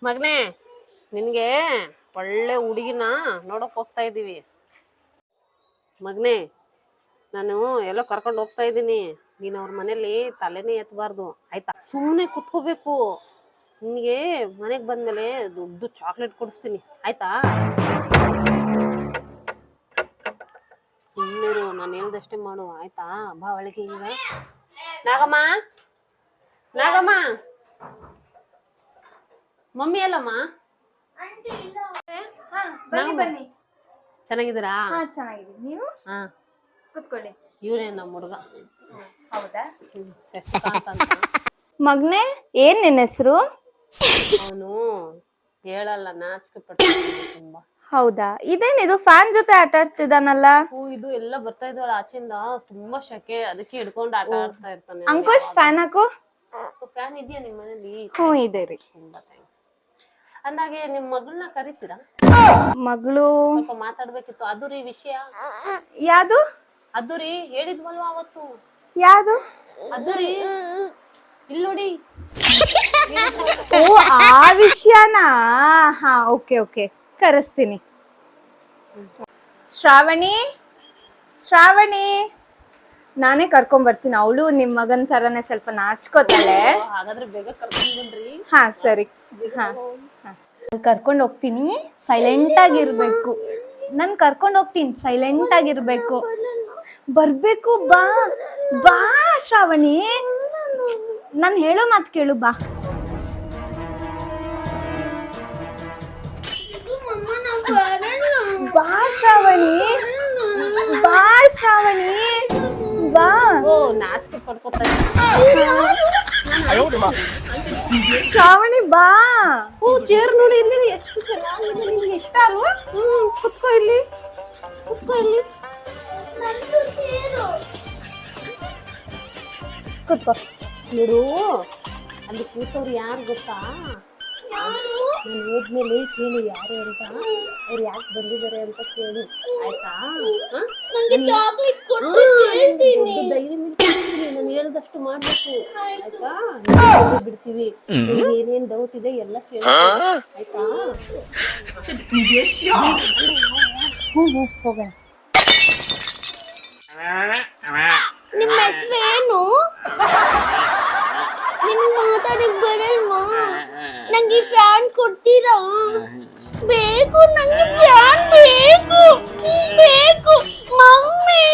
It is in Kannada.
ಮಗನೇ, ನಿನಗೆ ಒಳ್ಳೆ ಹುಡುಗಿನ ನೋಡಕ್ ಹೋಗ್ತಾ ಇದ್ದೀವಿ. ಮಗನೇ, ನಾನು ಎಲ್ಲೋ ಕರ್ಕೊಂಡು ಹೋಗ್ತಾ ಇದ್ದೀನಿ. ನೀನು ಅವ್ರ ಮನೇಲಿ ತಲೆನೇ ಎತ್ತಬಾರ್ದು, ಆಯ್ತಾ? ಸುಮ್ಮನೆ ಕುತ್ಕೋಬೇಕು. ನಿನಗೆ ಮನೆಗೆ ಬಂದ್ಮೇಲೆ ದೊಡ್ಡ ಚಾಕ್ಲೇಟ್ ಕೊಡಿಸ್ತೀನಿ, ಆಯ್ತಾ? ಸುಮ್ಮನೆ ನಾನು ಹೇಳ್ದಷ್ಟೇ ಮಾಡು, ಆಯ್ತಾ? ಬಾ ಒಳಗೆ. ಈಗ ನಾಗಮ್ಮ, ನಾಗಮ್ಮ, ಮಮ್ಮಿ ಅಲ್ಲಮ್ಮ? ಬನ್ನಿ. ಚೆನ್ನಾಗಿದ್ದೀರಾ? ಚೆನ್ನಾಗಿದ್ದೀನಿ. ನೀವು? ಹಾ, ಕುತ್ಕೊಳ್ಳಿ. ಇವನೇ ನಮ್ಮ ಹುಡುಗ. ಹೌದಾ? ಶಶಿಕಾಂತ್ ಅಂತ. ಮಗ್ನೆ, ಏನ್ ನಿನ್ನ ಹೆಸರು? ಅವನು ಹೇಳಲ್ಲ, ನಾಚಿಕೆ ಪಡ್ತಾನೆ ತುಂಬಾ. ಹೌದಾ? ಇದೇನಿದು ಫ್ಯಾನ್ ಜೊತೆ ಆಟ ಆಡ್ತಿದ್ದಾನಲ್ಲ? ಇದು ಎಲ್ಲ ಬರ್ತಾ ಇದ್ವಲ್ಲ ಆಚಿಂದ, ತುಂಬಾ ಶೆಕೆ, ಅದಕ್ಕೆ ಹಿಡ್ಕೊಂಡು ಆಟ ಆಡ್ತಾ ಇರ್ತಾನೆ. ಅಂಕುಶ್, ಫ್ಯಾನ್ ಹಾಕು. ಫ್ಯಾನ್ ಇದೆಯಾ ನಿಮ್ಮ ಮನೇಲಿ? ಹ್ಞೂ ಇದೆ ರೀ. ತುಂಬಾ ಥ್ಯಾಂಕ್ಸ್. ಅಂದಾಗೆ ನಿಮ್ ಮಗಳನ್ನ ಕರಿತೀರಾ? ಮಗಳು ಸ್ವಲ್ಪ ಮಾತಾಡ್ಬೇಕಿತ್ತು. ಅದು ರೀ ವಿಷಯ. ಯಾವುದು? ಅದು ರೀ, ಹೇಳಿದ್ವಲ್ವಾ ಅವತ್ತು. ಯಾವುದು? ಅದು ರೀ, ಇಲ್ಲಿ ನೋಡಿ. ಓ, ಆ ವಿಷಯನಾ? ಹಾ, ಓಕೆ ಓಕೆ, ಕರೆಸ್ತೀನಿ. ಶ್ರಾವಣಿ, ಶ್ರಾವಣಿ, ನಾನೇ ಕರ್ಕೊಂಡ್ ಬರ್ತೀನಿ. ಅವಳು ನಿಮ್ ಮಗನ್ ತರನೇ ಸ್ವಲ್ಪ ನಾಚ್ಕೋತಾಳೆ. ಹಾಗಾದ್ರೆ ಬೇಗ ಕರ್ಕೊಂಡ್ ಬನ್ರಿ. ಹಾ ಸರಿ. ಹಾ, ಕರ್ಕೊಂಡು ಹೋಗ್ತೀನಿ, ಸೈಲೆಂಟ್ ಆಗಿರ್ಬೇಕು. ನಾನು ಕರ್ಕೊಂಡು ಹೋಗ್ತೀನಿ, ಸೈಲೆಂಟ್ ಆಗಿರ್ಬೇಕು. ಬರ್ಬೇಕು, ಬಾ ಬಾ ಶ್ರಾವಣಿ, ನಾನು ಹೇಳೋ ಮಾತು ಕೇಳು, ಬಾ. ಬಾ ಶ್ರಾವಣಿ, ಬಾ ಶ್ರಾವಣಿ, ಬಾ. ಓ, ನಾಚಿಕೆ ಪಡ್ಕೋತಾ ಶ್ರಾವಣಿ, ಬಾ. ಓ, ಚೇರ್ ನೋಡಿ ಇಲ್ಲಿ ಎಷ್ಟು ಚೆನ್ನಾಗಿದೆ. ನಿಮ್ಗೆ ಇಷ್ಟ ಅಲ್ವಾ? ಕುತ್ಕೋ ಇಲ್ಲಿ, ಕುತ್ಕೋ ಇಲ್ಲಿ. ಕೂತ್ಕೋ. ನೋಡು, ಅಲ್ಲಿ ಕೂತವ್ರು ಯಾರು ಗೊತ್ತಾ? ನಾನು ಹೋದ್ಮೇಲೆ ಕೇಳಿ ಯಾರು ಅಂತ, ಅವ್ರು ಯಾಕೆ ಬಂದಿದ್ದಾರೆ ಅಂತ ಕೇಳಿ, ಆಯ್ತಾ? ಧೈರ್ಯ ಮೇಲೆ ನಾನು ಹೇಳ್ದಷ್ಟು ಮಾಡ್ಬೇಕು, ಆಯ್ತಾ? ಬಿಡ್ತೀವಿ. ಏನೇನ್ ಡೌಟ್ ಇದೆ ಎಲ್ಲ ಕೇಳಿ, ಆಯ್ತಾ? ಹೋಗೋಣ. ನಿಮ್ಮ ಹೆಸರು ಏನು? ನಿಮ್ಗೆ ಮಾತಾಡಕ್ ಬರಲ್ವಾ? ನಂಗೆ ಫ್ಯಾನ್ ಕೊಡ್ತೀರಾ? ಬೇಕು, ನಂಗೆ ಫ್ಯಾನ್ ಬೇಕು ಬೇಕು ಮಮ್ಮಿ.